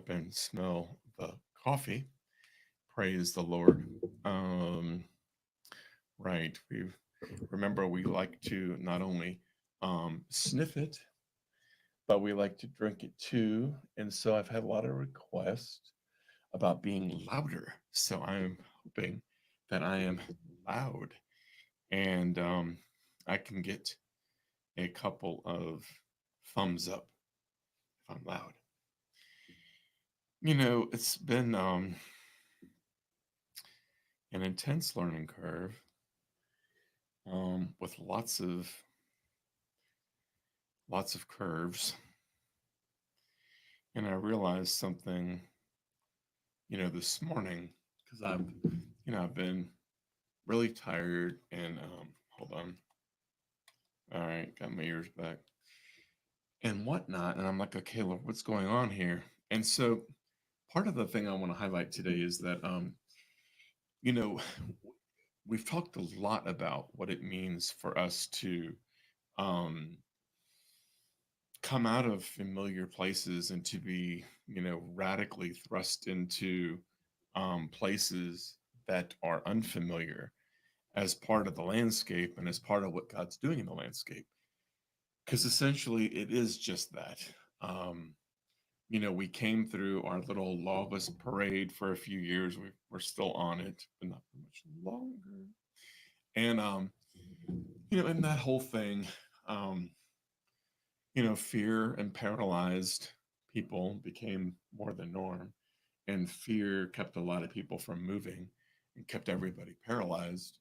up and smell the coffee. Praise the Lord. Um, right. We remember we like to not only sniff it, but we like to drink it too. And so I've had a lot of requests about being louder. So I'm hoping that I am loud and I can get a couple of thumbs up if I'm loud. It's been an intense learning curve with lots of curves, and I realized something, this morning because I've been really tired and hold on, all right, got my ears back and whatnot, and I'm like, okay, Lord, what's going on here? And so part of the thing I want to highlight today is that you know we've talked a lot about what it means for us to um, come out of familiar places and to be, radically thrust into places that are unfamiliar as part of the landscape and as part of what God's doing in the landscape. Because essentially, it is just that. Um, we came through our little lawless parade for a few years. We're still on it, but not for much longer. And in that whole thing, um, fear and paralyzed people became more the norm, and fear kept a lot of people from moving and kept everybody paralyzed.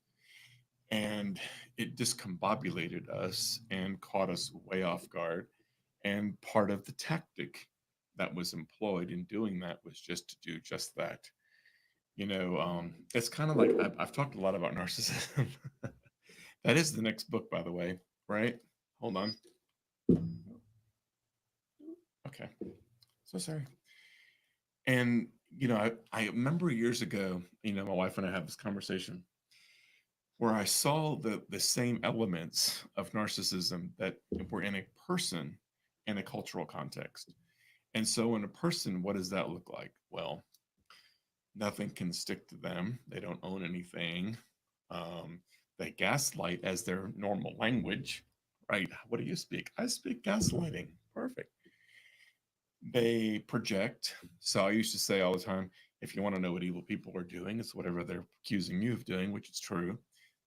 And it discombobulated us and caught us way off guard. And part of the tactic that was employed in doing that was just to do just that. It's kind of like I've talked a lot about narcissism. That is the next book, by the way, right? Hold on. Okay. So sorry. And, I remember years ago, my wife and I had this conversation where I saw the same elements of narcissism that were in a person in a cultural context. And so in a person, what does that look like? Well, nothing can stick to them. They don't own anything. Um, they gaslight as their normal language, right? What do you speak? I speak gaslighting. Perfect. They project. So I used to say all the time, if you want to know what evil people are doing, it's whatever they're accusing you of doing, which is true.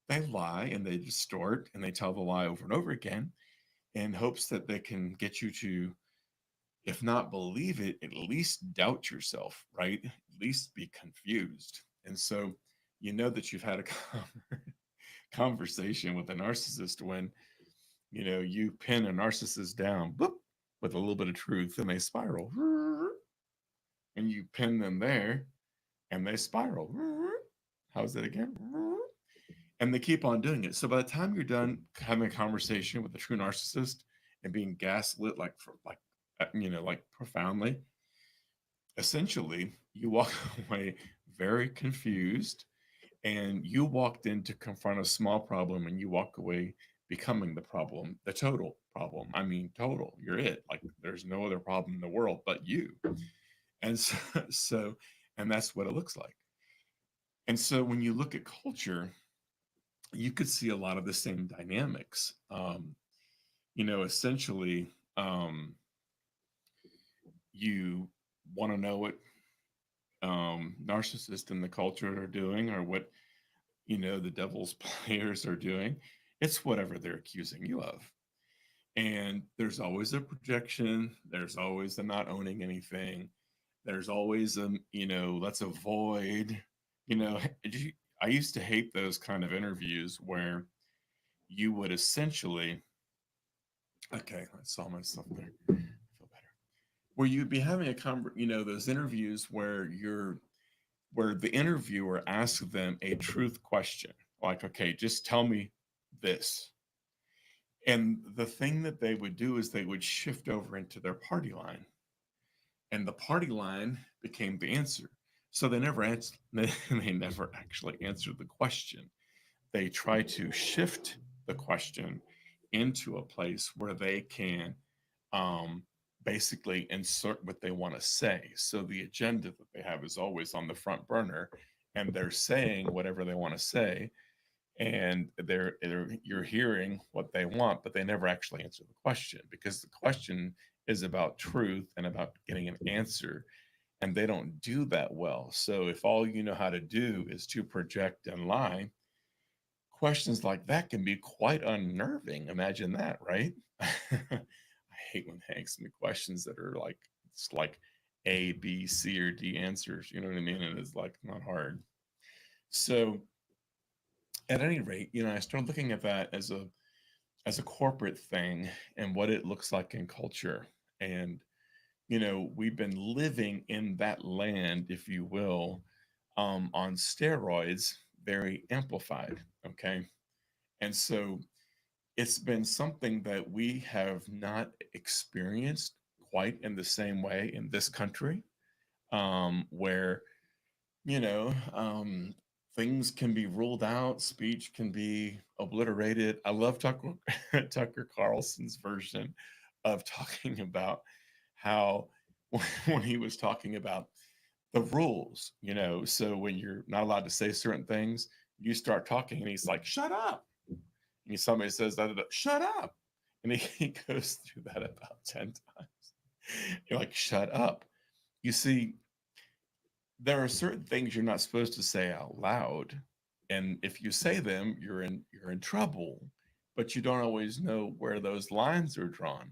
They lie and they distort and they tell the lie over and over again in hopes that they can get you to, if not believe it, at least doubt yourself, right? At least be confused. And so you know that you've had a conversation with a narcissist when you pin a narcissist down boop, with a little bit of truth and they spiral, and you pin them there and they spiral. How's that again? And they keep on doing it. So by the time you're done having a conversation with a true narcissist and being gaslit like profoundly, essentially you walk away very confused, and you walked in to confront a small problem and you walk away becoming the problem, the total problem. I mean, total. You're it. Like there's no other problem in the world but you. And so, and that's what it looks like. And so when you look at culture, you could see a lot of the same dynamics. Essentially, you want to know what narcissists in the culture are doing, or what the devil's players are doing. It's whatever they're accusing you of. And there's always a projection, there's always the not owning anything, there's always a let's avoid, you know I used to hate those kind of interviews where you would essentially, okay, I saw myself there, I feel better, where you'd be having a those interviews where the interviewer asks them a truth question, like, okay, just tell me this. And the thing that they would do is they would shift over into their party line, and the party line became the answer. So they never answered, they never actually answered the question. They try to shift the question into a place where they can um, basically insert what they want to say. So the agenda that they have is always on the front burner, and they're saying whatever they want to say, and you're hearing what they want, but they never actually answer the question, because the question is about truth and about getting an answer, and they don't do that well. So if all you know how to do is to project and lie, questions like that can be quite unnerving. Imagine that, right? I hate when they ask me questions that are like, it's like A, B, C, or D answers. You know what I mean? And it's like not hard. So at any rate, I started looking at that as a corporate thing and what it looks like in culture. And we've been living in that land, if you will, on steroids, very amplified. Okay. And so it's been something that we have not experienced quite in the same way in this country, where, you know, um, things can be ruled out, speech can be obliterated. I love Tucker, Tucker Carlson's version of talking about how when he was talking about the rules, so when you're not allowed to say certain things, you start talking and he's like, shut up. And somebody says that, shut up. And he goes through that about 10 times. You're like, shut up. You see, there are certain things you're not supposed to say out loud. And if you say them, you're in trouble. But you don't always know where those lines are drawn.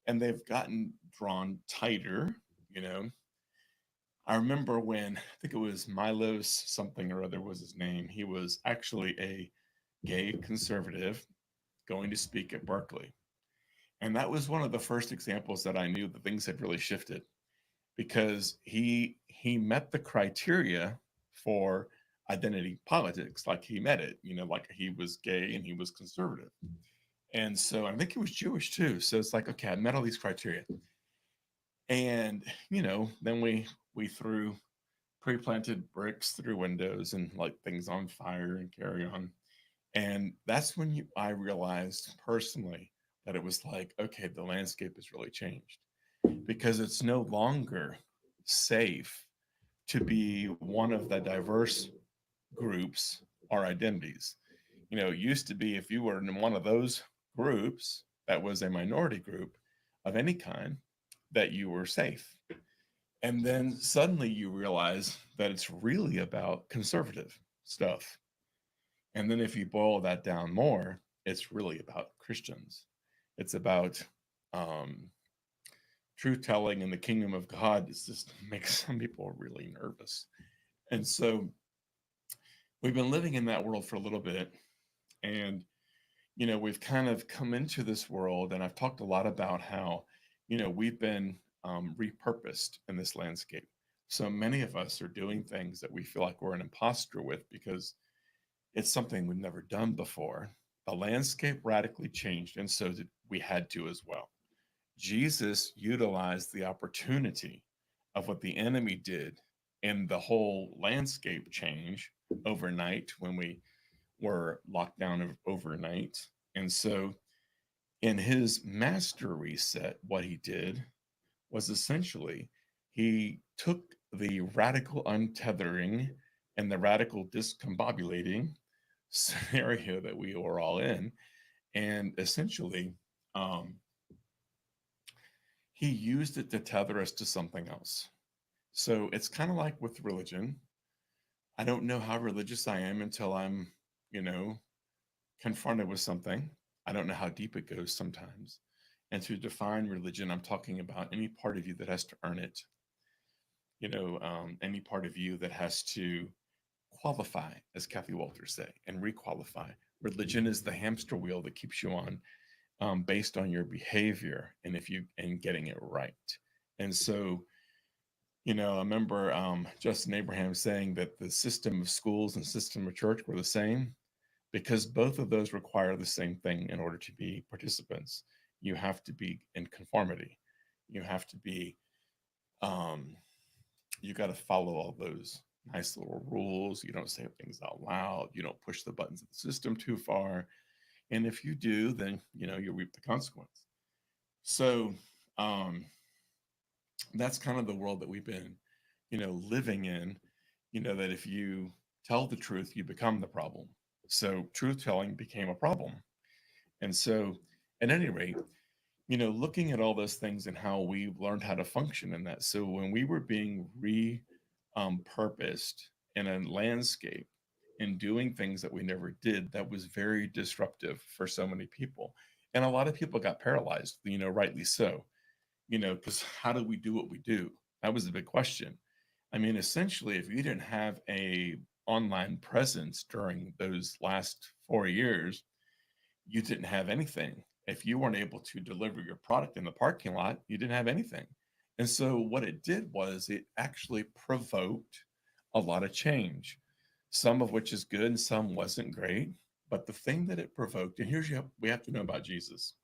And they've gotten drawn tighter, you know. I remember when, I think it was Milos something or other was his name. He was actually a gay conservative going to speak at Berkeley. And that was one of the first examples that I knew that things had really shifted, because he met the criteria for identity politics. Like he met it, like he was gay and he was conservative. And so I think he was Jewish too. So it's like, okay, I met all these criteria. And, then we threw pre-planted bricks through windows and light things on fire and carry on. And that's when I realized personally that it was like, okay, the landscape has really changed, because it's no longer safe to be one of the diverse groups or identities. It used to be if you were in one of those groups that was a minority group of any kind, that you were safe. And then suddenly you realize that it's really about conservative stuff. And then if you boil that down more, it's really about Christians. It's about um, truth telling in the kingdom of God. Is just makes some people really nervous. And so we've been living in that world for a little bit. And, we've kind of come into this world. And I've talked a lot about how, we've been repurposed in this landscape. So many of us are doing things that we feel like we're an imposter with, because it's something we've never done before. The landscape radically changed, and so we had to as well. Jesus utilized the opportunity of what the enemy did, and the whole landscape change overnight when we were locked down overnight. And so, in his master reset, what he did was essentially he took the radical untethering and the radical discombobulating scenario that we were all in, and essentially um, he used it to tether us to something else. So it's kind of like with religion. I don't know how religious I am until I'm, you know, confronted with something. I don't know how deep it goes sometimes. And to define religion, I'm talking about any part of you that has to earn it, any part of you that has to qualify, as Kathy Walters say, and requalify. Religion is the hamster wheel that keeps you on, based on your behavior and getting it right. And so, I remember Justin Abraham saying that the system of schools and system of church were the same, because both of those require the same thing in order to be participants. You have to be in conformity. You have to be, um, you got to follow all those nice little rules. You don't say things out loud. You don't push the buttons of the system too far. And if you do, then, you reap the consequence. So, um, That's kind of the world that we've been, living in, that if you tell the truth, you become the problem. So truth telling became a problem. And so, at any rate, looking at all those things and how we learned how to function in that. So when we were being purposed in a landscape and doing things that we never did, that was very disruptive for so many people. And a lot of people got paralyzed, rightly so, because how do we do what we do? That was the big question. I mean, essentially, if you didn't have a online presence during those last 4 years, you didn't have anything. If you weren't able to deliver your product in the parking lot, you didn't have anything. And so what it did was it actually provoked a lot of change, some of which is good and some wasn't great. But the thing that it provoked, and we have to know about Jesus.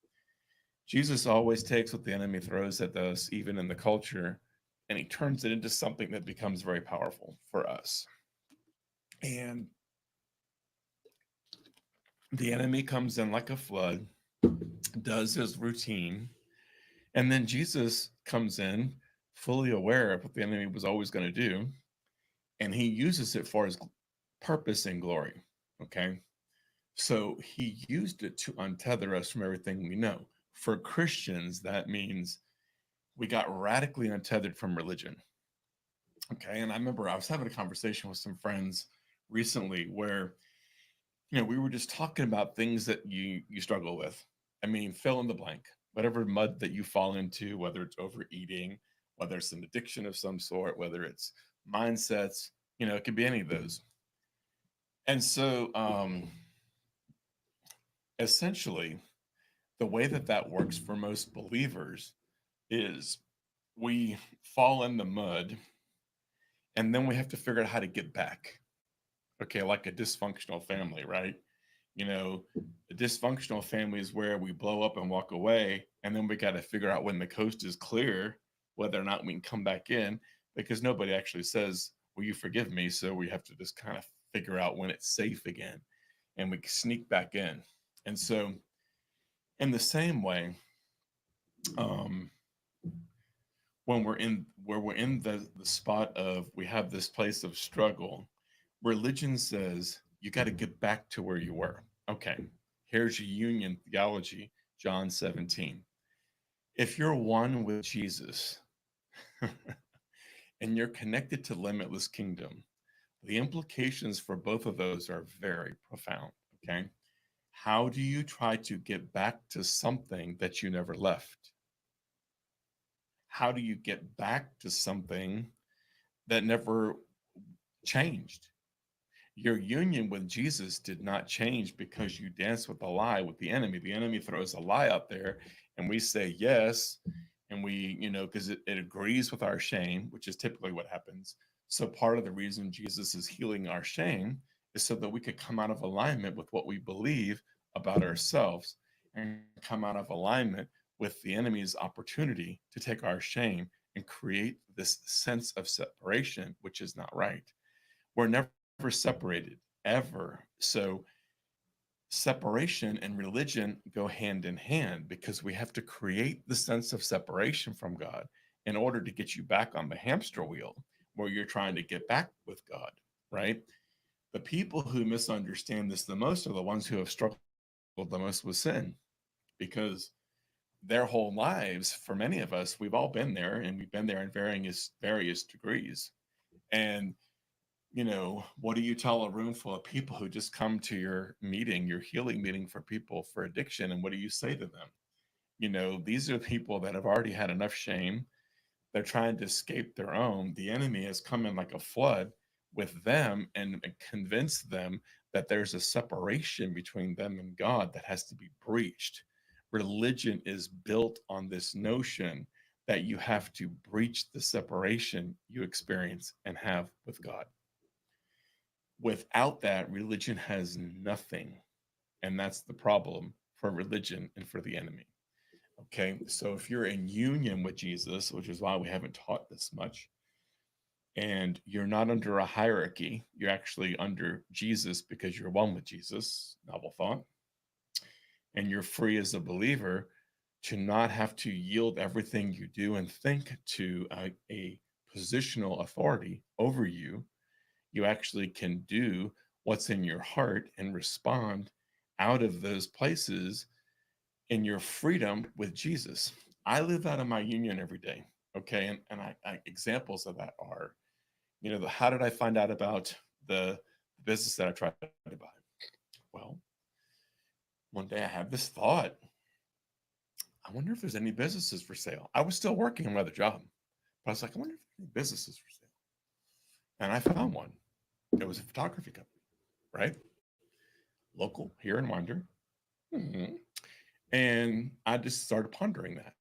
Jesus always takes what the enemy throws at us, even in the culture, and he turns it into something that becomes very powerful for us. And the enemy comes in like a flood, does his routine, and then Jesus comes in fully aware of what the enemy was always going to do, and he uses it for his purpose and glory. Okay. So he used it to untether us from everything we know. For Christians, that means we got radically untethered from religion. Okay. And I remember I was having a conversation with some friends recently where, we were just talking about things that you struggle with. I mean, fill in the blank, whatever mud that you fall into, whether it's overeating, whether it's an addiction of some sort, whether it's mindsets, it could be any of those. And so, essentially, the way that that works for most believers is we fall in the mud and then we have to figure out how to get back. Okay, like a dysfunctional family, right? A dysfunctional family is where we blow up and walk away, and then we got to figure out when the coast is clear whether or not we can come back in, because nobody actually says, "Will you forgive me?" So we have to just kind of figure out when it's safe again, and we sneak back in. And so, in the same way, um, when we're in the spot of we have this place of struggle, religion says you got to get back to where you were. Okay, here's your union theology, John 17. If you're one with Jesus and you're connected to limitless kingdom, the implications for both of those are very profound. Okay, how do you try to get back to something that you never left? How do you get back to something that never changed? Your union with Jesus did not change because you danced with a lie with the enemy. The enemy throws a lie out there, and we say yes, and we, because it agrees with our shame, which is typically what happens. So part of the reason Jesus is healing our shame is so that we could come out of alignment with what we believe about ourselves and come out of alignment with the enemy's opportunity to take our shame and create this sense of separation, which is not right. We're never separated ever. So separation and religion go hand in hand because we have to create the sense of separation from God in order to get you back on the hamster wheel where you're trying to get back with God, right? The people who misunderstand this the most are the ones who have struggled the most with sin, because their whole lives, for many of us, we've all been there, and we've been there in various degrees. And what do you tell a room full of people who just come to your meeting, your healing meeting for people for addiction? And what do you say to them? These are people that have already had enough shame. They're trying to escape their own. The enemy has come in like a flood with them and convinced them that there's a separation between them and God that has to be breached. Religion is built on this notion that you have to breach the separation you experience and have with God. Without that, religion has nothing. And that's the problem for religion and for the enemy. Okay. So if you're in union with Jesus, which is why we haven't taught this much, and you're not under a hierarchy, you're actually under Jesus because you're one with Jesus, novel thought, and you're free as a believer, to not have to yield everything you do and think to a positional authority over you. You actually can do what's in your heart and respond out of those places in your freedom with Jesus. I live out of my union every day. Okay. And examples of that are, how did I find out about the business that I tried to buy? Well, one day I had this thought. I wonder if there's any businesses for sale. I was still working another job, but I was like, I wonder if there's any businesses for sale. And I found one. It was a photography company, right? Local here in Winder. Mhm. And I just started pondering that.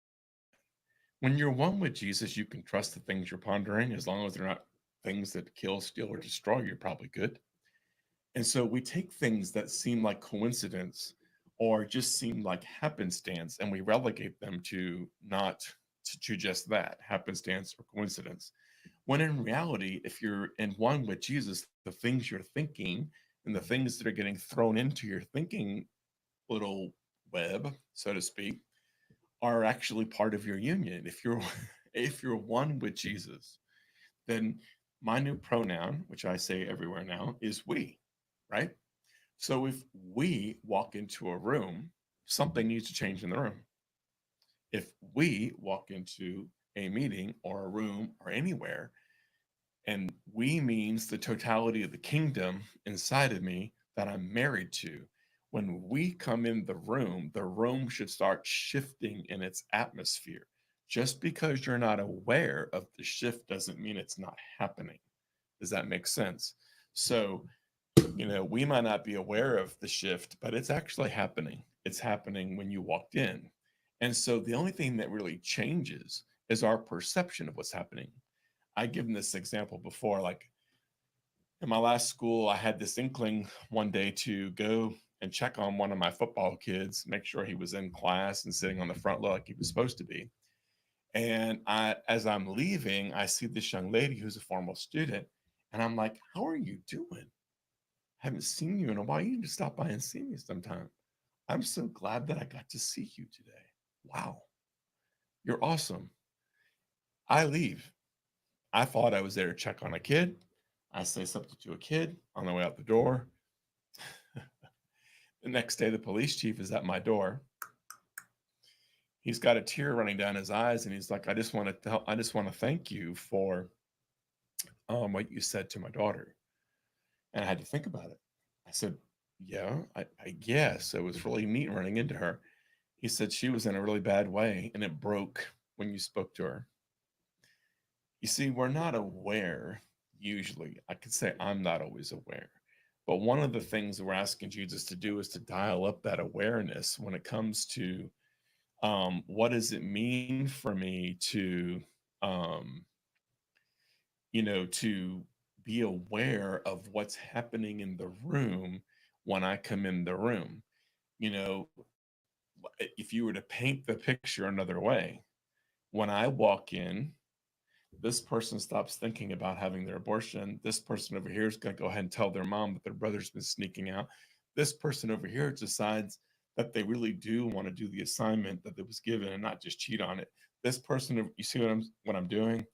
When you're one with Jesus, you can trust the things you're pondering as long as they're not things that kill, steal, or destroy. You're probably good. And so we take things that seem like coincidence or just seem like happenstance and we relegate them to not to just that happenstance or coincidence. When in reality, if you're in one with Jesus, the things you're thinking and the things that are getting thrown into your thinking little web, so to speak, are actually part of your union. If you're if you're one with Jesus, then my new pronoun, which I say everywhere now, is we, right? So if we walk into a room, something needs to change in the room. If we walk into a meeting or a room or anywhere, and we means the totality of the kingdom inside of me that I'm married to. When we come in the room should start shifting in its atmosphere. Just because you're not aware of the shift doesn't mean it's not happening. Does that make sense? So, we might not be aware of the shift, but it's actually happening. It's happening when you walked in. And so the only thing that really changes is our perception of what's happening. I given this example before, like in my last school, I had this inkling one day to go and check on one of my football kids, make sure he was in class and sitting on the front row like he was supposed to be. And as I'm leaving, I see this young lady who's a former student, and I'm like, "How are you doing? Haven't seen you in a while. You need to stop by and see me sometime. I'm so glad that I got to see you today. Wow, you're awesome." I leave. I thought I was there to check on a kid. I say something to a kid on the way out the door. The next day, the police chief is at my door. He's got a tear running down his eyes, and he's like, I just want to thank you for what you said to my daughter." And I had to think about it. I said, "Yeah, I guess it was really neat running into her." He said she was in a really bad way, and it broke when you spoke to her. You see, we're not aware usually. I could say I'm not always aware. But one of the things that we're asking Jesus to do is to dial up that awareness when it comes to what does it mean for me to, um, to be aware of what's happening in the room when I come in the room. You know, if you were to paint the picture another way, when I walk in, this person stops thinking about having their abortion. This person over here is going to go ahead and tell their mom that their brother's been sneaking out. This person over here decides that they really do want to do the assignment that it was given and not just cheat on it. This person, you see what I'm doing?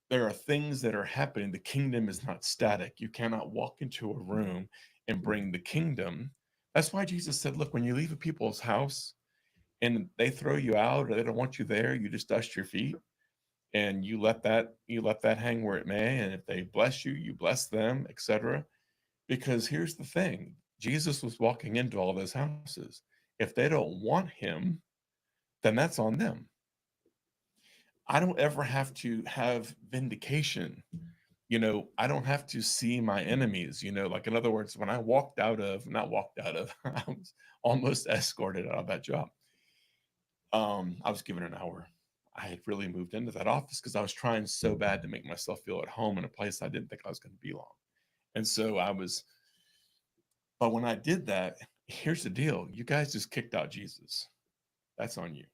There are things that are happening. The kingdom is not static. You cannot walk into a room and bring the kingdom. That's why Jesus said, look, when you leave a people's house and they throw you out or they don't want you there, you just dust your feet and you let that hang where it may, and if they bless you, you bless them, etc. Because here's the thing, Jesus was walking into all those houses. If they don't want him, then that's on them. I don't ever have to have vindication. I don't have to see my enemies. Like, in other words, when I walked out of not walked out of I was almost escorted out of that job. I was given an hour. I had really moved into that office because I was trying so bad to make myself feel at home in a place I didn't think I was going to be long. And so but when I did that, here's the deal. You guys just kicked out Jesus. That's on you.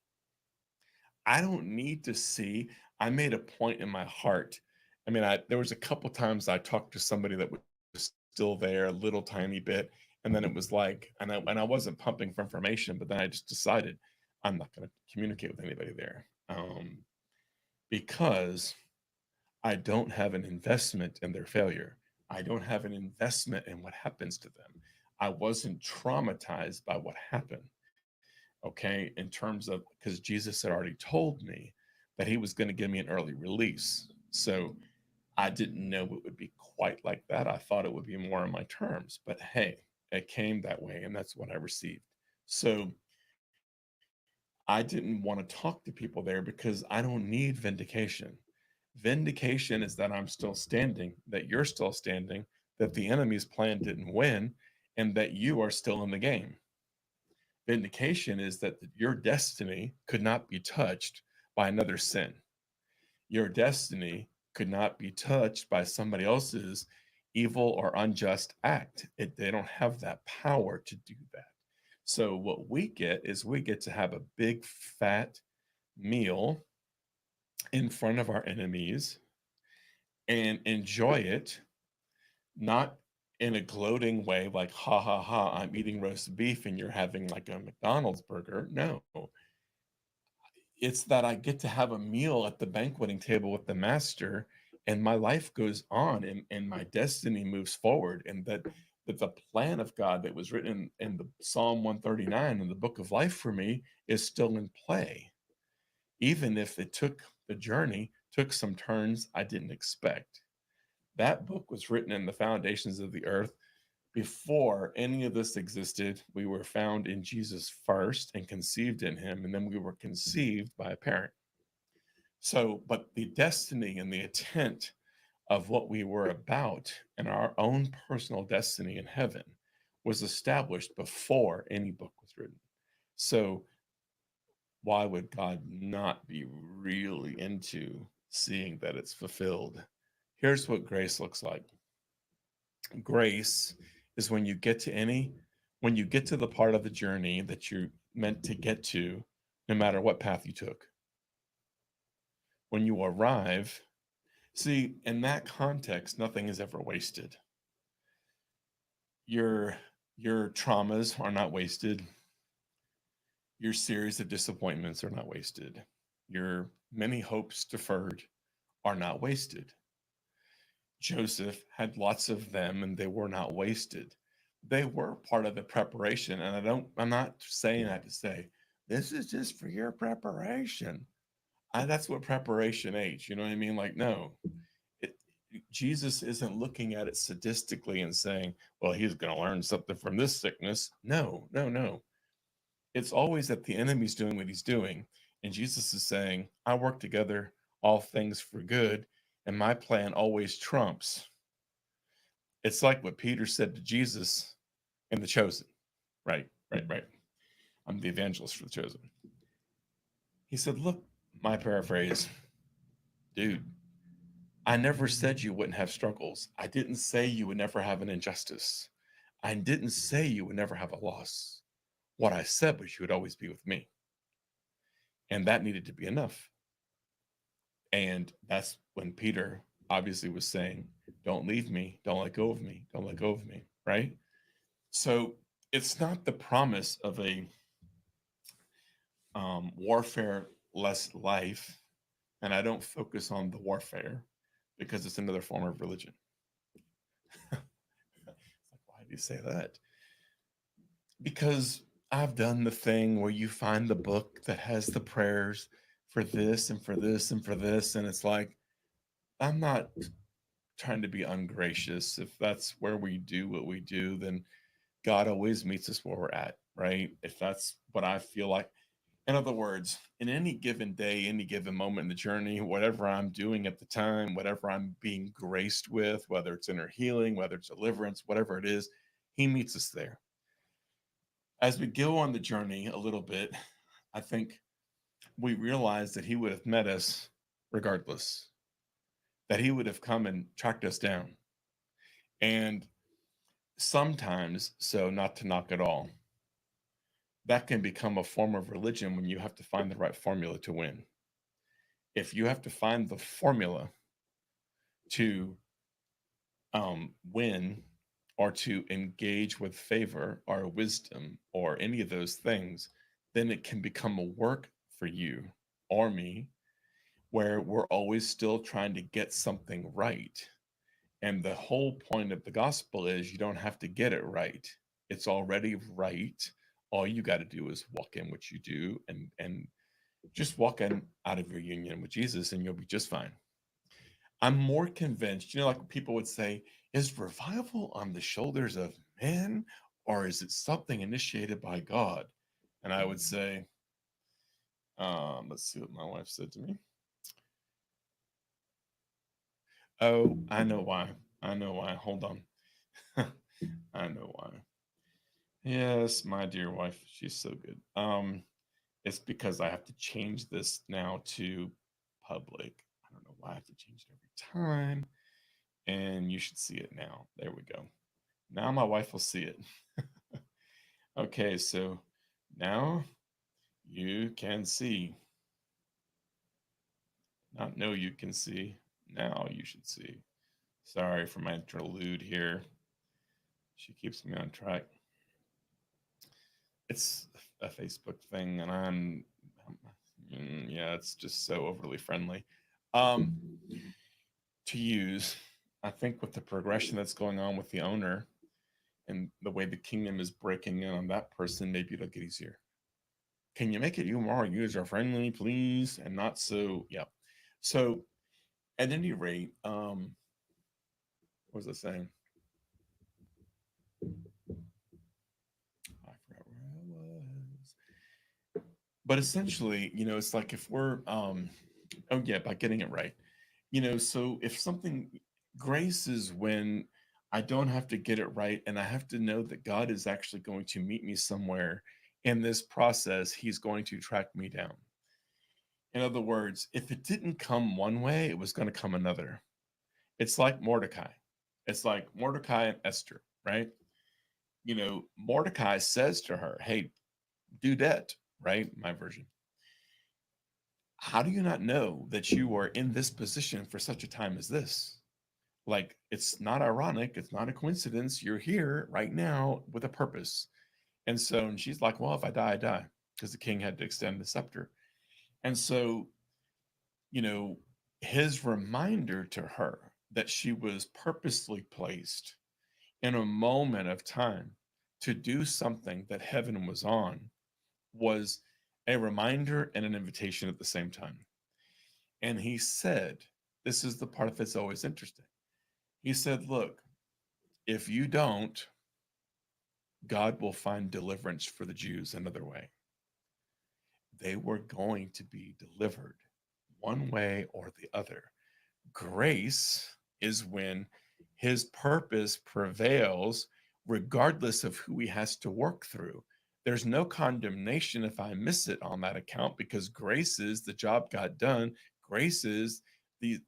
I don't need to see. I made a point in my heart. I mean, there was a couple times I talked to somebody that was still there a little tiny bit, and then it was like, and I wasn't pumping for information, but then I just decided I'm not going to communicate with anybody there, because I don't have an investment in their failure. I don't have an investment in what happens to them. I wasn't traumatized by what happened. Okay. In terms of, because Jesus had already told me that he was going to give me an early release. So I didn't know it would be quite like that. I thought it would be more on my terms, but hey, it came that way and that's what I received. So I didn't want to talk to people there because I don't need vindication. Vindication is that I'm still standing, that you're still standing, that the enemy's plan didn't win, and that you are still in the game. Vindication is that your destiny could not be touched by another sin. Your destiny could not be touched by somebody else's evil or unjust act. They don't have that power to do that. So, what we get is we get to have a big fat meal in front of our enemies and enjoy it, not in a gloating way like, ha ha ha, I'm eating roast beef and you're having like a McDonald's burger. No, it's that I get to have a meal at the banqueting table with the master and my life goes on and my destiny moves forward, and that the plan of God that was written in the Psalm 139 in the book of life for me is still in play, even if it took the journey took some turns I didn't expect. That book was written in the foundations of the earth before any of this existed. We were found in Jesus first and conceived in him, and then we were conceived by a parent. So, but the destiny and the intent of what we were about and our own personal destiny in heaven was established before any book was written. So, why would God not be really into seeing that it's fulfilled? Here's what grace looks like. Grace is when you get to the part of the journey that you're meant to get to, no matter what path you took. When you arrive, see, in that context, nothing is ever wasted. Your your traumas are not wasted. Your series of disappointments are not wasted. Your many hopes deferred are not wasted. Joseph had lots of them and they were not wasted. They were part of the preparation. And I'm not saying that to say, this is just for your preparation. That's what preparation age. You know what I mean? Like, no, it, Jesus isn't looking at it sadistically and saying, well, he's going to learn something from this sickness. No, no, no. It's always that the enemy's doing what he's doing. And Jesus is saying, I work together all things for good, and my plan always trumps. It's like what Peter said to Jesus in The Chosen. Right, right, right. I'm the evangelist for The Chosen. He said, look, my paraphrase, dude, I never said you wouldn't have struggles. I didn't say you would never have an injustice. I didn't say you would never have a loss. What I said was you would always be with me. And that needed to be enough. And that's when Peter obviously was saying, don't leave me, don't let go of me, don't let go of me, right? So it's not the promise of a warfare less life. And I don't focus on the warfare because it's another form of religion. Why do you say that? Because I've done the thing where you find the book that has the prayers for this and for this and for this. And it's like, I'm not trying to be ungracious. If that's where we do what we do, then God always meets us where we're at, right? If that's what I feel like. In other words, in any given day, any given moment in the journey, whatever I'm doing at the time, whatever I'm being graced with, whether it's inner healing, whether it's deliverance, whatever it is, He meets us there. As we go on the journey a little bit, I think we realize that He would have met us regardless, that He would have come and tracked us down. And sometimes, so not to knock it all, that can become a form of religion when you have to find the right formula to win. If you have to find the formula to win or to engage with favor or wisdom or any of those things, then it can become a work for you or me, where we're always still trying to get something right. And the whole point of the gospel is you don't have to get it right. It's already right. All you got to do is walk in what you do, and just walk in out of your union with Jesus, and you'll be just fine. I'm more convinced, like people would say, is revival on the shoulders of men, or is it something initiated by God? And I would say, let's see what my wife said to me. Oh, I know why. I know why. Hold on. I know why. Yes, my dear wife, she's so good. It's because I have to change this now to public. I don't know why I have to change it every time. And you should see it now. There we go. Now my wife will see it. Okay, so now you can see. Not know you can see. Now you should see. Sorry for my interlude here. She keeps me on track. It's a Facebook thing, and yeah, it's just so overly friendly to use. I think with the progression that's going on with the owner and the way the kingdom is breaking in on that person, maybe it'll get easier. Can you make it you more user friendly, please? And not so, yeah. So at any rate, what was I saying? I forgot where I was. But essentially, it's like if we're oh yeah, by getting it right. So if something, grace is when I don't have to get it right, and I have to know that God is actually going to meet me somewhere in this process. He's going to track me down. In other words, if it didn't come one way, it was going to come another. It's like Mordecai. It's like Mordecai and Esther, right? Mordecai says to her, hey, do that, right? My version. How do you not know that you are in this position for such a time as this? Like, it's not ironic. It's not a coincidence. You're here right now with a purpose. And so, and she's like, well, if I die, I die, because the king had to extend the scepter. And so, his reminder to her that she was purposely placed in a moment of time to do something that heaven was on was a reminder and an invitation at the same time. And he said, this is the part that's always interesting. He said, look, if you don't, God will find deliverance for the Jews another way. They were going to be delivered one way or the other. Grace is when his purpose prevails regardless of who he has to work through. There's no condemnation if I miss it on that account, because grace is the job got done. Grace is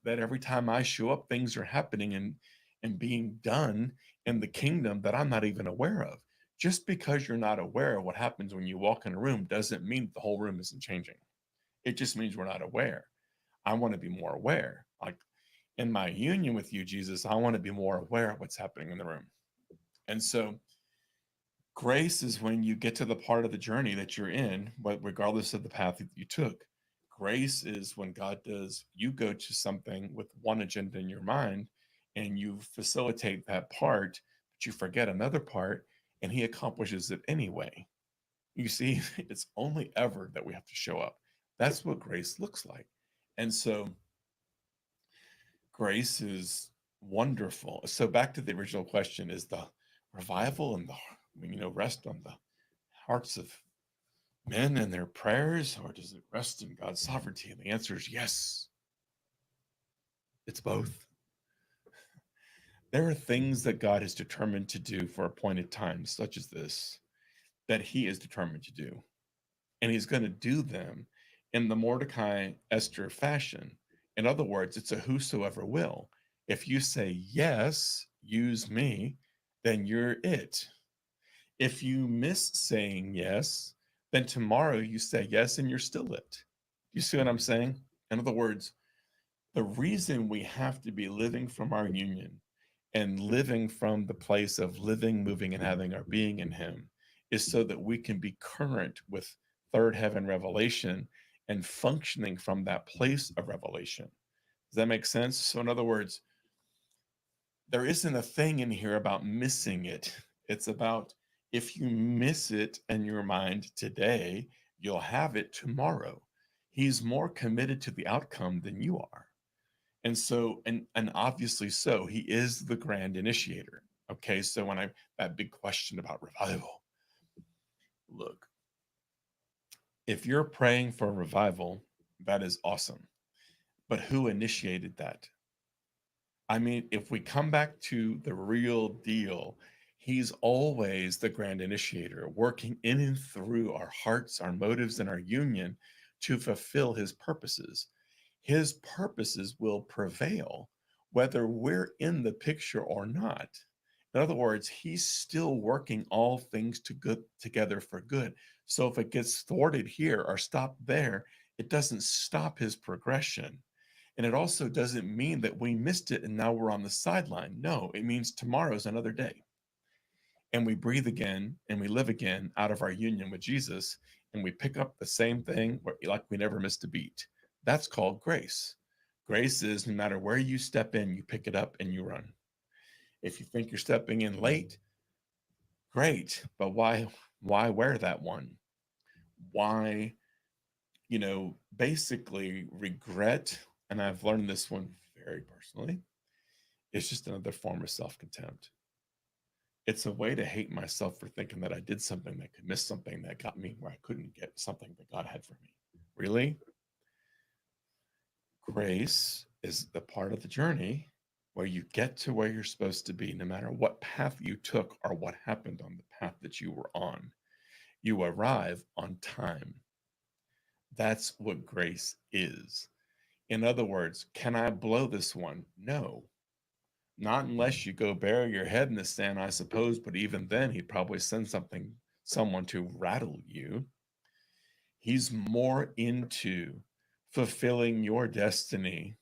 that every time I show up, things are happening and being done in the kingdom that I'm not even aware of. Just because you're not aware of what happens when you walk in a room doesn't mean the whole room isn't changing. It just means we're not aware. I want to be more aware. Like, in my union with you, Jesus, I want to be more aware of what's happening in the room. And so grace is when you get to the part of the journey that you're in, but regardless of the path that you took. Grace is when God does, you go to something with one agenda in your mind and you facilitate that part, but you forget another part, and he accomplishes it anyway. You see, it's only ever that we have to show up. That's what grace looks like. And so grace is wonderful. So back to the original question, is the revival and the rest on the hearts of men and their prayers, or does it rest in God's sovereignty? And the answer is yes. It's both. There are things that God is determined to do for appointed times, such as this, that he is determined to do. And he's going to do them in the Mordecai Esther fashion. In other words, it's a whosoever will. If you say, yes, use me, then you're it. If you miss saying yes, then tomorrow you say yes and you're still it. You see what I'm saying? In other words, the reason we have to be living from our union and living from the place of living, moving, and having our being in him is so that we can be current with third heaven revelation and functioning from that place of revelation. Does that make sense? So, in other words, there isn't a thing in here about missing it. It's about if you miss it in your mind today, you'll have it tomorrow. He's more committed to the outcome than you are. And so, and obviously so, he is the grand initiator. Okay, so when I that big question about revival, look, if you're praying for revival, that is awesome. But who initiated that? I mean, if we come back to the real deal, he's always the grand initiator, working in and through our hearts, our motives, and our union to fulfill his purposes. His purposes will prevail whether we're in the picture or not. In other words, he's still working all things to good together for good. So if it gets thwarted here or stopped there, it doesn't stop his progression. And it also doesn't mean that we missed it and now we're on the sideline. No, it means tomorrow's another day. And we breathe again and we live again out of our union with Jesus and we pick up the same thing like we never missed a beat. That's called grace. Grace is no matter where you step in, you pick it up and you run. If you think you're stepping in late, great, but why wear that one? Why, basically regret, and I've learned this one very personally, it's just another form of self-contempt. It's a way to hate myself for thinking that I did something that could miss something that got me where I couldn't get something that God had for me. Really? Grace is the part of the journey where you get to where you're supposed to be, no matter what path you took or what happened on the path that you were on. You arrive on time. That's what grace is. In other words, can I blow this one? No. Not unless you go bury your head in the sand, I suppose, but even then he'd probably send someone to rattle you. He's more into fulfilling your destiny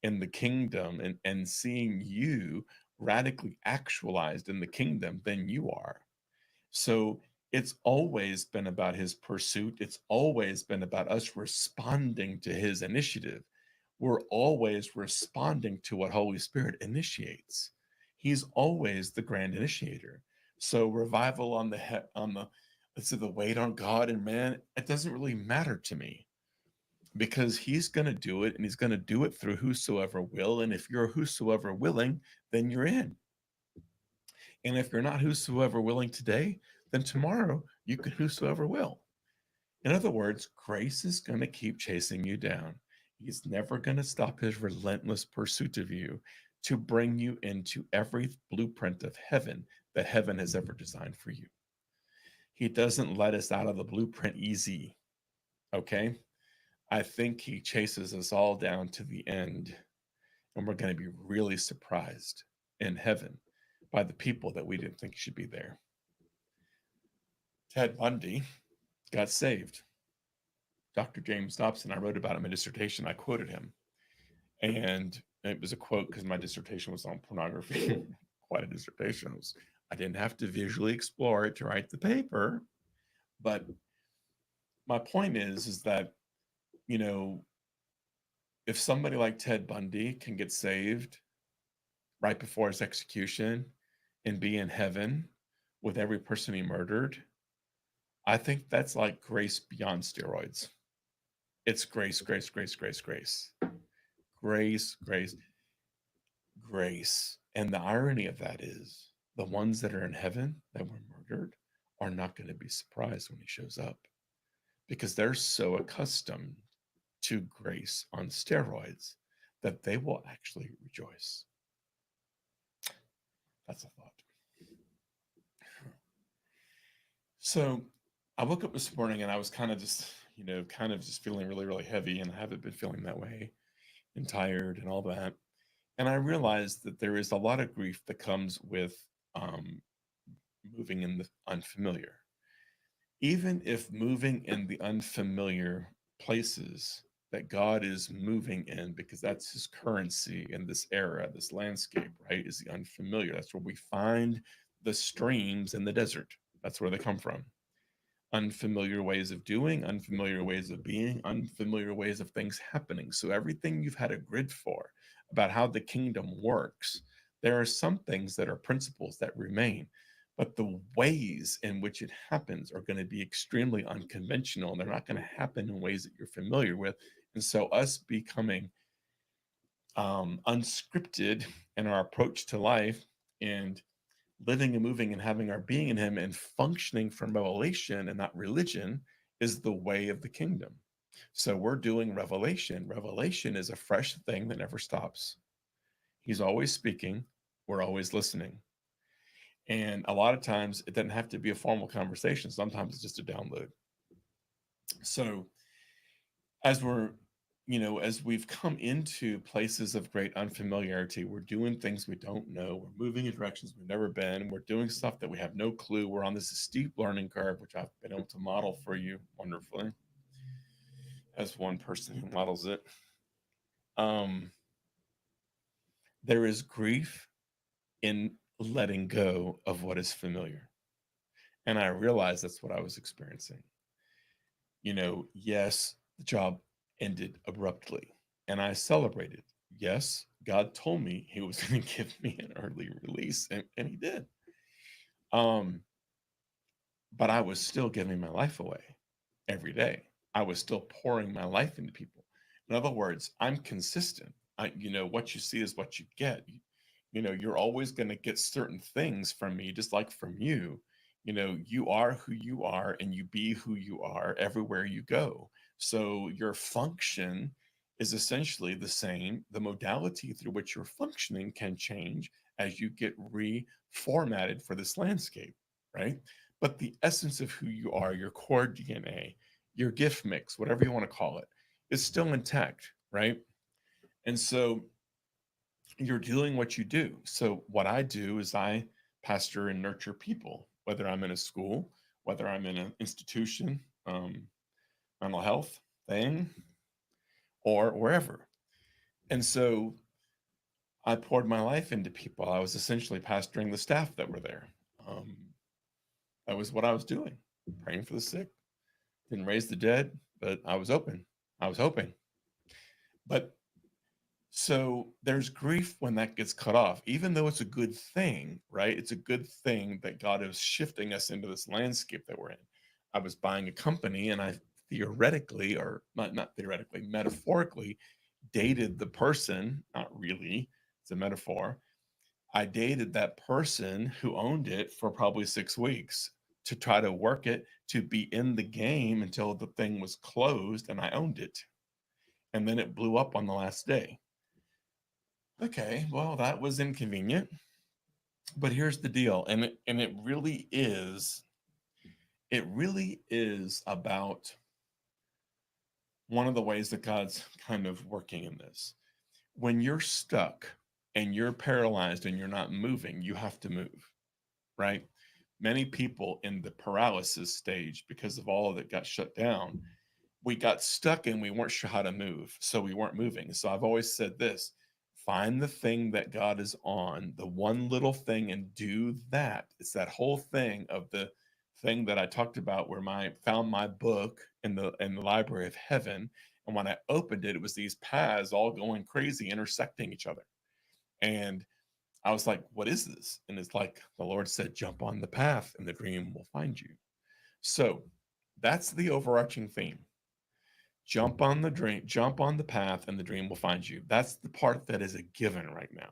in the kingdom and seeing you radically actualized in the kingdom than you are. So it's always been about his pursuit. It's always been about us responding to his initiative. We're always responding to what Holy Spirit initiates. He's always the grand initiator. So revival on the let's say the wait on God and man, it doesn't really matter to me because he's going to do it and he's going to do it through whosoever will. And if you're whosoever willing, then you're in. And if you're not whosoever willing today, then tomorrow you can whosoever will. In other words, grace is going to keep chasing you down. He's never going to stop his relentless pursuit of you to bring you into every blueprint of heaven that heaven has ever designed for you. He doesn't let us out of the blueprint easy. Okay? I think he chases us all down to the end, and we're going to be really surprised in heaven by the people that we didn't think should be there. Ted Bundy got saved. Dr. James Dobson, I wrote about him in my dissertation. I quoted him. And it was a quote because my dissertation was on pornography. Quite a dissertation. I didn't have to visually explore it to write the paper. But my point is that, if somebody like Ted Bundy can get saved right before his execution and be in heaven with every person he murdered, I think that's like grace beyond steroids. It's grace, grace, grace, grace, grace. Grace, grace, grace. And the irony of that is the ones that are in heaven that were murdered are not going to be surprised when he shows up because they're so accustomed to grace on steroids that they will actually rejoice. That's a thought. So I woke up this morning and I was kind of just feeling really, really heavy, and I haven't been feeling that way and tired and all that. And I realized that there is a lot of grief that comes with moving in the unfamiliar. Even if moving in the unfamiliar places that God is moving in, because that's his currency in this era, this landscape, right, is the unfamiliar. That's where we find the streams in the desert. That's where they come from. unfamiliar ways of doing, unfamiliar ways of being, unfamiliar ways of things happening. So everything you've had a grid for about how the kingdom works, there are some things that are principles that remain, but the ways in which it happens are going to be extremely unconventional, and they're not going to happen in ways that you're familiar with. And so us becoming unscripted in our approach to life and living and moving and having our being in him and functioning from revelation and not religion is the way of the kingdom. So we're doing revelation. Revelation is a fresh thing that never stops. He's always speaking, we're always listening. And a lot of times it doesn't have to be a formal conversation. Sometimes it's just a download. So as we're as we've come into places of great unfamiliarity, we're doing things we don't know. We're moving in directions we've never been. We're doing stuff that we have no clue. We're on this steep learning curve, which I've been able to model for you wonderfully as one person who models it. Um, there is grief in letting go of what is familiar. And I realized that's what I was experiencing. Yes, the job ended abruptly and I celebrated. Yes, God told me he was going to give me an early release, and he did. Um, but I was still giving my life away every day. I was still pouring my life into people. In other words, I'm consistent. What you see is what you get. You're always going to get certain things from me, just like from you. You are who you are and you be who you are everywhere you go. So your function is essentially the same. The modality through which you're functioning can change as you get reformatted for this landscape, right? But the essence of who you are, your core DNA, your gift mix, whatever you want to call it, is still intact, right? And so you're doing what you do. So what I do is I pastor and nurture people, whether I'm in a school, whether I'm in an institution, mental health thing, or wherever. And so I poured my life into people. I was essentially pastoring the staff that were there. Um, that was what I was doing, praying for the sick. Didn't raise the dead, but I was open. I was hoping. But so there's grief when that gets cut off, even though it's a good thing, right? It's a good thing that God is shifting us into this landscape that we're in. I was buying a company and I theoretically, or not theoretically, metaphorically dated the person, not really, it's a metaphor. I dated that person who owned it for probably 6 weeks to try to work it to be in the game until the thing was closed and I owned it. And then it blew up on the last day. Okay, well, that was inconvenient. But here's the deal, and it really is about one of the ways that God's kind of working in this. When you're stuck and you're paralyzed and you're not moving, you have to move, right? Many people in the paralysis stage, because of all that got shut down, we got stuck and we weren't sure how to move. So we weren't moving. So I've always said this: find the thing that God is on, the one little thing, and do that. It's that whole thing of the thing that I talked about where I found my book in the library of heaven. And when I opened it, it was these paths all going crazy, intersecting each other. And I was like, what is this? And it's like the Lord said, jump on the path and the dream will find you. So that's the overarching theme. Jump on the dream, jump on the path, and the dream will find you. That's the part that is a given right now.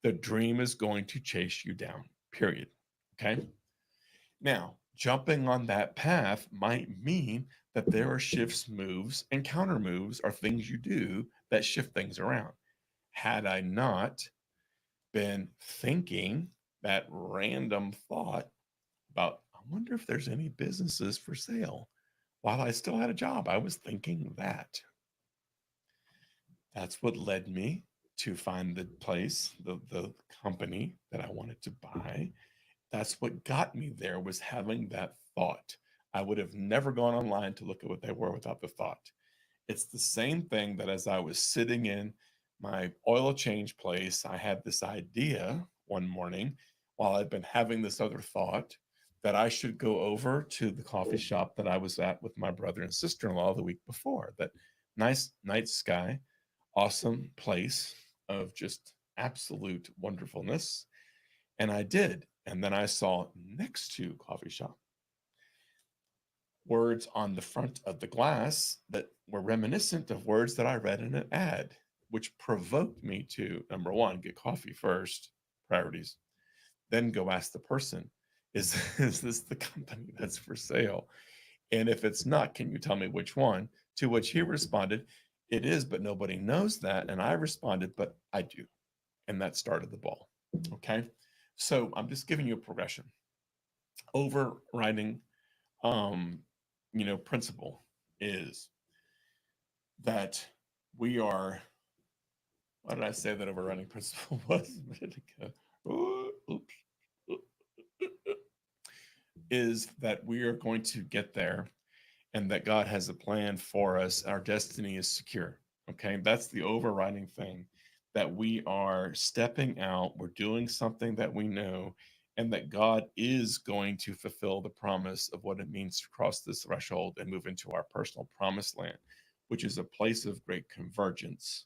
The dream is going to chase you down, period. Okay. Now, jumping on that path might mean that there are shifts, moves, and counter moves are things you do that shift things around. Had I not been thinking that random thought about, I wonder if there's any businesses for sale while I still had a job, I was thinking that. That's what led me to find the place, the company that I wanted to buy. That's what got me there, was having that thought. I would have never gone online to look at what they were without the thought. It's the same thing that as I was sitting in my oil change place, I had this idea one morning while I'd been having this other thought that I should go over to the coffee shop that I was at with my brother and sister-in-law the week before. That nice night sky, awesome place of just absolute wonderfulness. And I did. And then I saw next to coffee shop words on the front of the glass that were reminiscent of words that I read in an ad, which provoked me to, number one, get coffee first, priorities, then go ask the person, is, is this the company that's for sale? And if it's not, can you tell me which one? To which he responded, it is, but nobody knows that. And I responded, but I do. And that started the ball. Okay. So I'm just giving you a progression. Overriding um, principle is that we are, what did I say that overriding principle was a minute ago? Oops. Is that we are going to get there and that God has a plan for us. Our destiny is secure. Okay. That's the overriding thing, that we are stepping out, we're doing something that we know, and that God is going to fulfill the promise of what it means to cross this threshold and move into our personal promised land, which is a place of great convergence.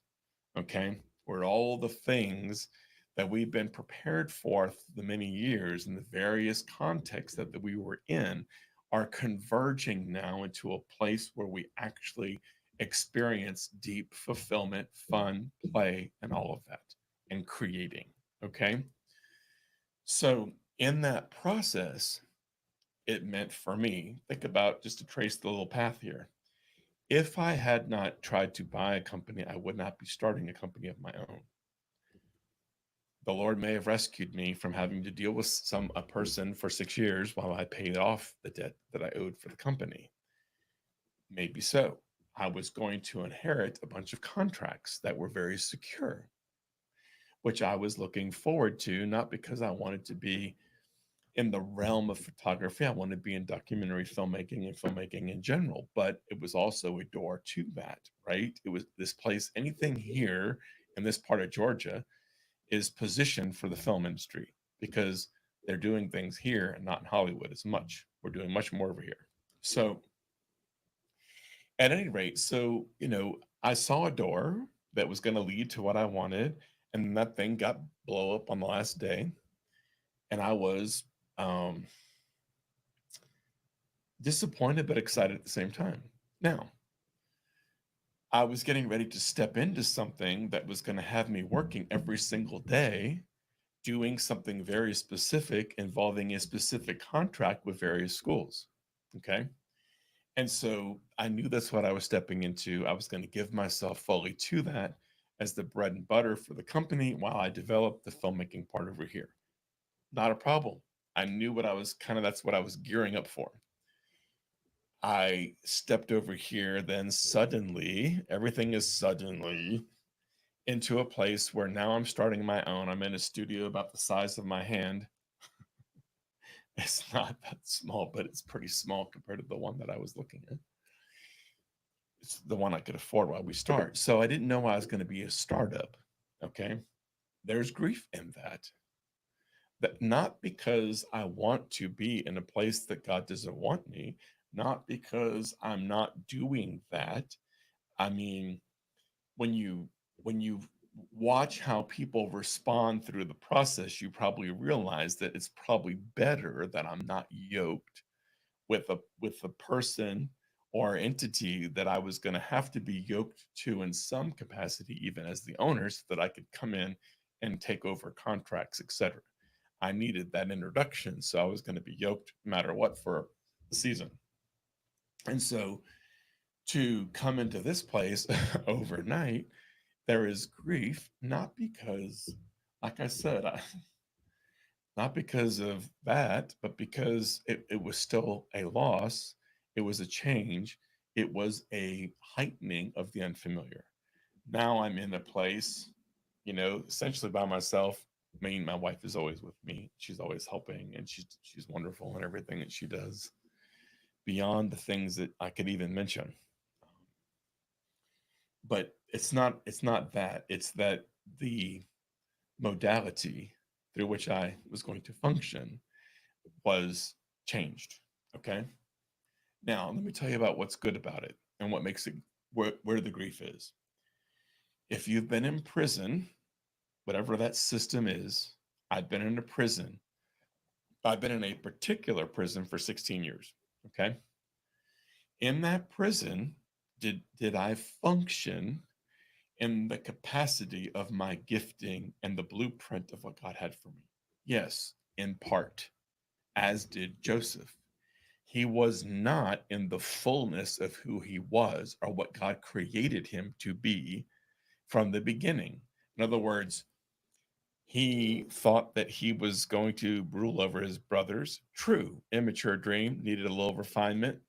Okay. Where all the things that we've been prepared for the many years in the various contexts that we were in are converging now into a place where we actually experience deep fulfillment, fun, play, and all of that, and creating. Okay. So, in that process, it meant for me, think about just to trace the little path here. If I had not tried to buy a company, I would not be starting a company of my own. The Lord may have rescued me from having to deal with a person for 6 years while I paid off the debt that I owed for the company. Maybe so. I was going to inherit a bunch of contracts that were very secure, which I was looking forward to, not because I wanted to be in the realm of photography. I wanted to be in documentary filmmaking and filmmaking in general, but it was also a door to that, right? It was this place, anything here in this part of Georgia is positioned for the film industry because they're doing things here and not in Hollywood as much. We're doing much more over here. So, at any rate, I saw a door that was going to lead to what I wanted, and that thing got blow up on the last day, and I was um, disappointed but excited at the same time. Now, I was getting ready to step into something that was going to have me working every single day, doing something very specific involving a specific contract with various schools. Okay. And so I knew that's what I was stepping into. I was going to give myself fully to that as the bread and butter for the company while I developed the filmmaking part over here. Not a problem. I knew what I was that's what I was gearing up for. I stepped over here, then suddenly, everything is suddenly into a place where now I'm starting my own. I'm in a studio about the size of my hand. It's not that small, but it's pretty small compared to the one that I was looking at. It's the one I could afford while we start. So I didn't know I was going to be a startup. Okay. There's grief in that. That not because I want to be in a place that God doesn't want me, not because I'm not doing that. I mean, when you watch how people respond through the process, you probably realize that it's probably better that I'm not yoked with a person or entity that I was going to have to be yoked to in some capacity, even as the owner, so that I could come in and take over contracts, etc. I needed that introduction, so I was going to be yoked no matter what for the season. And so to come into this place overnight, there is grief, not because, like I said, not because of that, but because it was still a loss. It was a change. It was a heightening of the unfamiliar. Now I'm in a place, essentially by myself. I mean, my wife is always with me. She's always helping, and she's wonderful in everything that she does, beyond the things that I could even mention. But it's not that. It's that the modality through which I was going to function was changed. Okay. Now, let me tell you about what's good about it and what makes it where the grief is. If you've been in prison, whatever that system is, I've been in a prison. I've been in a particular prison for 16 years. Okay. In that prison, did I function in the capacity of my gifting and the blueprint of what God had for me? Yes, in part, as did Joseph. He was not in the fullness of who he was or what God created him to be from the beginning. In other words, he thought that he was going to rule over his brothers. True, immature dream, needed a little refinement.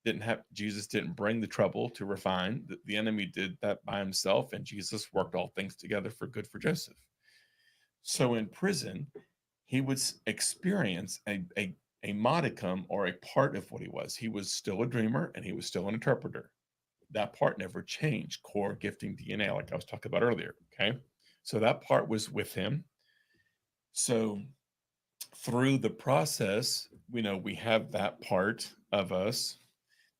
Didn't have Jesus didn't bring the trouble to refine. The enemy did that by himself, and Jesus worked all things together for good for Joseph. So in prison, he would experience a modicum or a part of what he was. He was still a dreamer and he was still an interpreter. That part never changed. Core gifting DNA, like I was talking about earlier. Okay. So that part was with him. So through the process, we have that part of us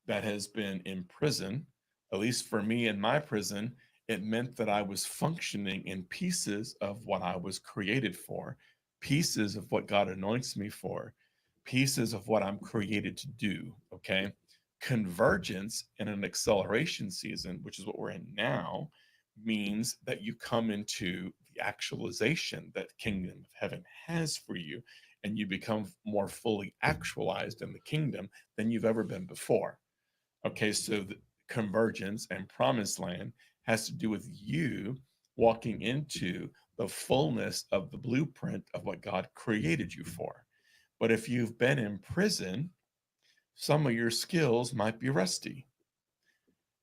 that has been in prison. At least for me in my prison, it meant that I was functioning in pieces of what I was created for, pieces of what God anoints me for, pieces of what I'm created to do. Okay. Convergence in an acceleration season, which is what we're in now, means that you come into the actualization that kingdom of heaven has for you, and you become more fully actualized in the kingdom than you've ever been before. Okay, so the convergence and promised land has to do with you walking into the fullness of the blueprint of what God created you for. But if you've been in prison, some of your skills might be rusty.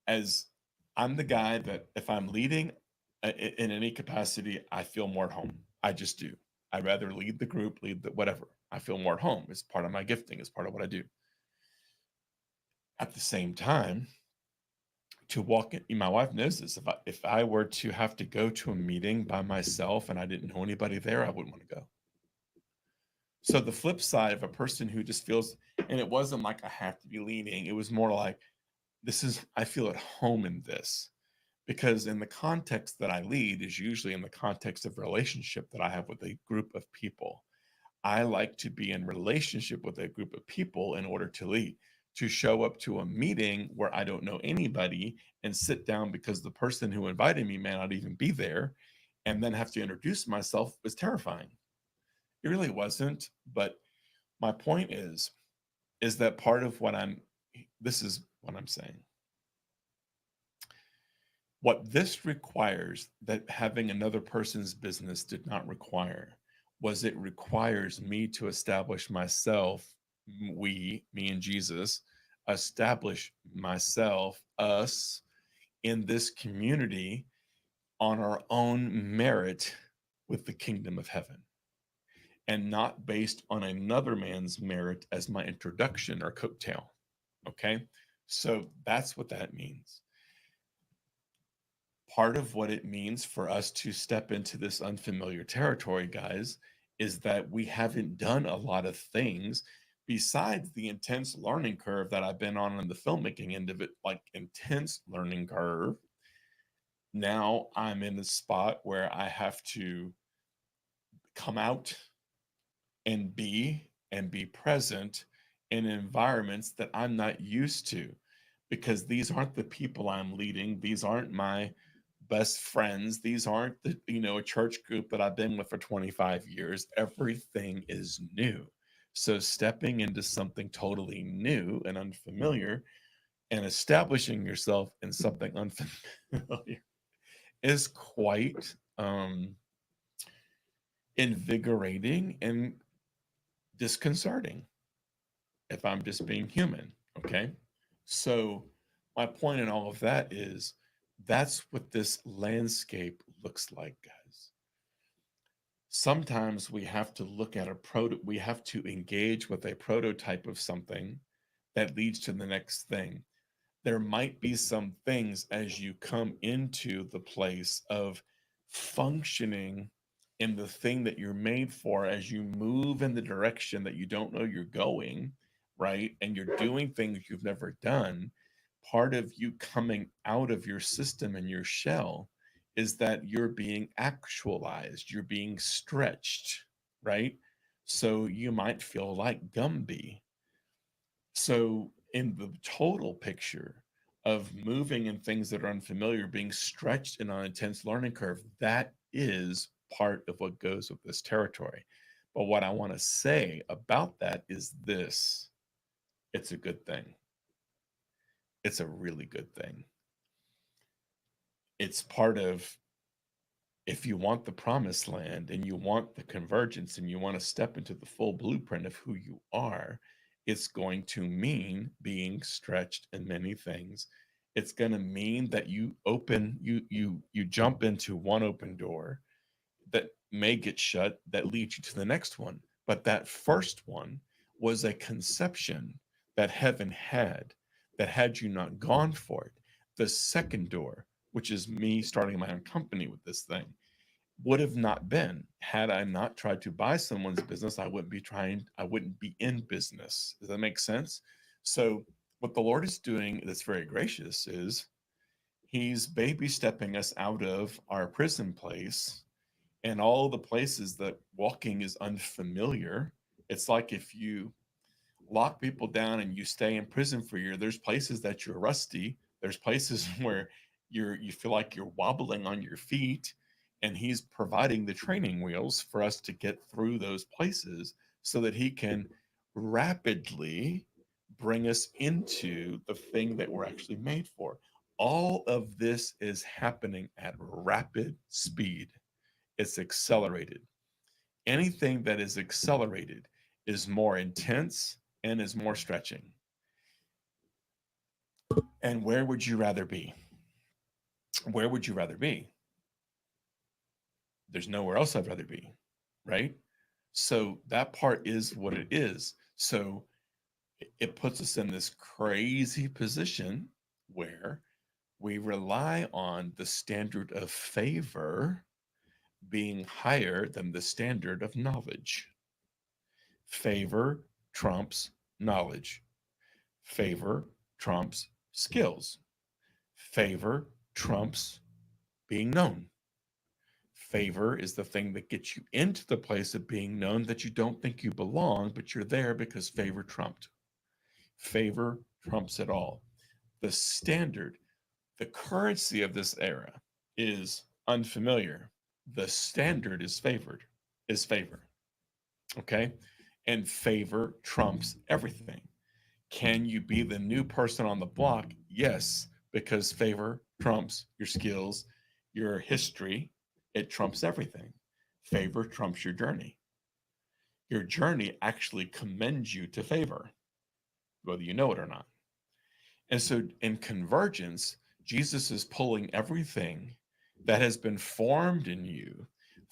As I'm the guy that if I'm leading in any capacity, I feel more at home. I just do. I'd rather lead the group, lead the whatever. I feel more at home. It's part of my gifting, it's part of what I do. At the same time, to walk in, my wife knows this. If I were to have to go to a meeting by myself and I didn't know anybody there, I wouldn't want to go. So the flip side of a person who just feels, and it wasn't like I have to be leading, it was more like I feel at home in this, because in the context that I lead is usually in the context of relationship that I have with a group of people. I like to be in relationship with a group of people in order to lead. To show up to a meeting where I don't know anybody and sit down because the person who invited me may not even be there, and then have to introduce myself was terrifying. It really wasn't, but my point is that part of this is what I'm saying. What this requires that having another person's business did not require was it requires me to establish myself, me and Jesus, establish myself, us, in this community on our own merit with the kingdom of heaven, and not based on another man's merit as my introduction or coattail. Okay. So that's what that means. Part of what it means for us to step into this unfamiliar territory, guys, is that we haven't done a lot of things besides the intense learning curve that I've been on the filmmaking end of it, like intense learning curve. Now I'm in a spot where I have to come out and be present in environments that I'm not used to, because these aren't the people I'm leading. These aren't my best friends. These aren't a church group that I've been with for 25 years. Everything is new. So stepping into something totally new and unfamiliar and establishing yourself in something unfamiliar is quite invigorating and disconcerting, if I'm just being human. Okay. So, my point in all of that is that's what this landscape looks like, guys. Sometimes we have to look at we have to engage with a prototype of something that leads to the next thing. There might be some things as you come into the place of functioning in the thing that you're made for as you move in the direction that you don't know you're going, right? And you're doing things you've never done. Part of you coming out of your system and your shell is that you're being actualized, you're being stretched, right? So you might feel like Gumby. So, in the total picture of moving in things that are unfamiliar, being stretched in an intense learning curve, that is part of what goes with this territory. But what I want to say about that is this: it's a good thing. It's a really good thing. It's part of, if you want the promised land and you want the convergence and you want to step into the full blueprint of who you are, it's going to mean being stretched in many things. It's going to mean that you jump into one open door that may get shut that leads you to the next one. But that first one was a conception that heaven had you not gone for it. The second door, which is me starting my own company with this thing, would have not been had I not tried to buy someone's business. I wouldn't be in business. Does that make sense? So, what the Lord is doing that's very gracious is He's baby stepping us out of our prison place and all the places that walking is unfamiliar. It's like if you lock people down and you stay in prison for a year, there's places that you're rusty. There's places where you feel like you're wobbling on your feet, and he's providing the training wheels for us to get through those places so that he can rapidly bring us into the thing that we're actually made for. All of this is happening at rapid speed. It's accelerated. Anything that is accelerated is more intense and is more stretching. And where would you rather be? Where would you rather be? There's nowhere else I'd rather be, right? So that part is what it is. So it puts us in this crazy position where we rely on the standard of favor being higher than the standard of knowledge. Favor trumps knowledge. Favor trumps skills. Favor trumps being known. Favor is the thing that gets you into the place of being known that you don't think you belong, but you're there because favor trumped. Favor trumps it all. The standard, the currency of this era is unfamiliar. The standard is favor. Okay. And favor trumps everything. Can you be the new person on the block? Yes, because favor trumps your skills, your history. It trumps everything. Favor trumps your journey. Your journey actually commends you to favor, whether you know it or not. And so in convergence, Jesus is pulling everything that has been formed in you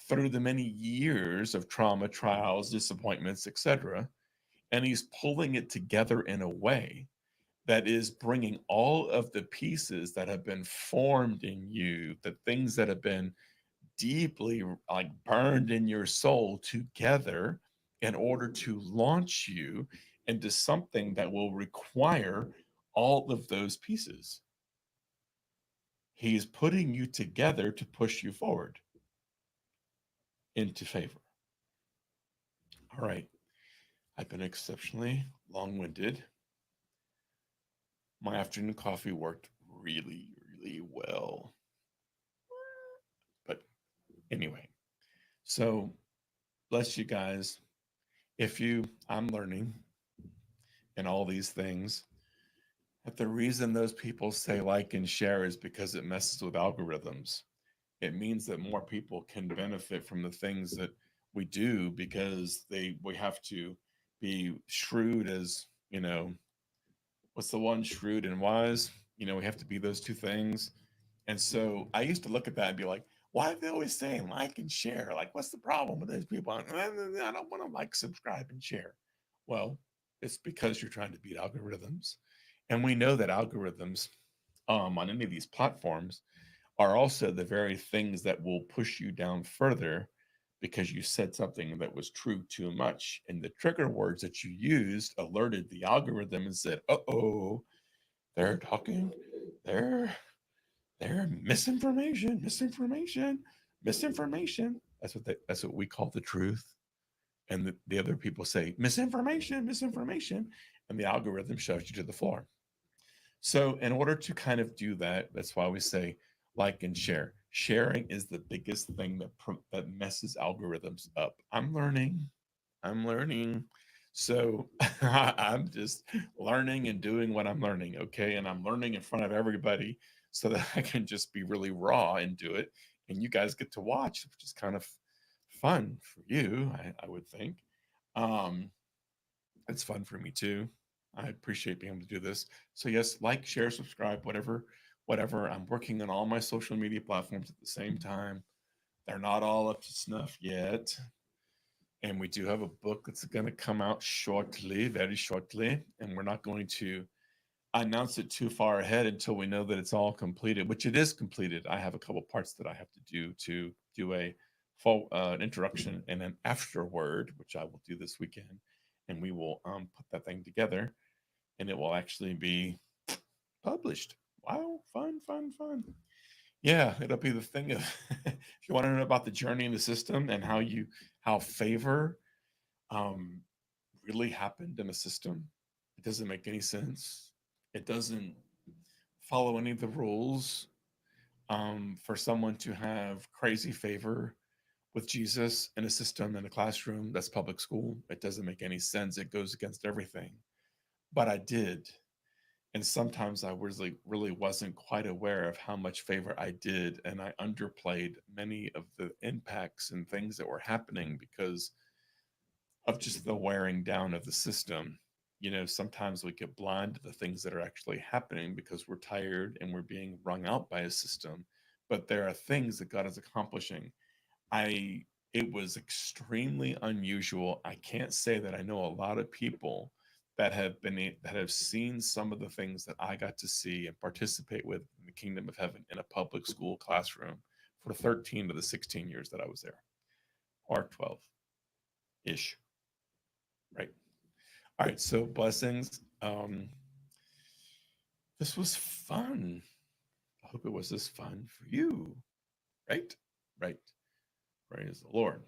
through the many years of trauma, trials, disappointments, etc., and he's pulling it together in a way that is bringing all of the pieces that have been formed in you, the things that have been deeply like burned in your soul together in order to launch you into something that will require all of those pieces. He's putting you together to push you forward into favor. All right. I've been exceptionally long winded. My afternoon coffee worked really, really well. But anyway, so bless you guys. I'm learning and all these things, that the reason those people say like and share is because it messes with algorithms. It means that more people can benefit from the things that we do because we have to be shrewd as, what's the one, shrewd and wise? We have to be those two things. And so I used to look at that and be like, why are they always saying like and share? Like, what's the problem with those people? I don't want to like, subscribe, and share. Well, it's because you're trying to beat algorithms. And we know that algorithms on any of these platforms are also the very things that will push you down further because you said something that was true too much. And the trigger words that you used alerted the algorithm and said, uh-oh, they're talking, they're misinformation, misinformation. That's what we call the truth. And the other people say misinformation, and the algorithm shoves you to the floor. So, in order to kind of do that, that's why we say like and share. Sharing is the biggest thing that messes algorithms up. I'm learning. I'm learning. So I'm just learning and doing what I'm learning, okay? And I'm learning in front of everybody so that I can just be really raw and do it. And you guys get to watch, which is kind of fun for you, I would think. Um, it's fun for me too. I appreciate being able to do this. So yes, like, share, subscribe, whatever. I'm working on all my social media platforms at the same time. They're not all up to snuff yet. And we do have a book that's going to come out shortly, very shortly. And we're not going to announce it too far ahead until we know that it's all completed, which it is completed. I have a couple parts that I have to do a full introduction and an afterword, which I will do this weekend. And we will put that thing together and it will actually be published. Wow, fun. Yeah, it'll be the thing of if you want to know about the journey in the system and how favor um, really happened in a system. It doesn't make any sense. It doesn't follow any of the rules. For someone to have crazy favor with Jesus in a system in a classroom that's public school, it doesn't make any sense. It goes against everything. But I did. And sometimes I really wasn't quite aware of how much favor I did. And I underplayed many of the impacts and things that were happening because of just the wearing down of the system. Sometimes we get blind to the things that are actually happening because we're tired and we're being wrung out by a system. But there are things that God is accomplishing. I It was extremely unusual. I can't say that I know a lot of people that have seen some of the things that I got to see and participate with in the kingdom of heaven in a public school classroom for 13 of the 16 years that I was there, or 12 ish. Right. All right. So blessings. This was fun. I hope it was as fun for you. Right. Right. Praise the Lord.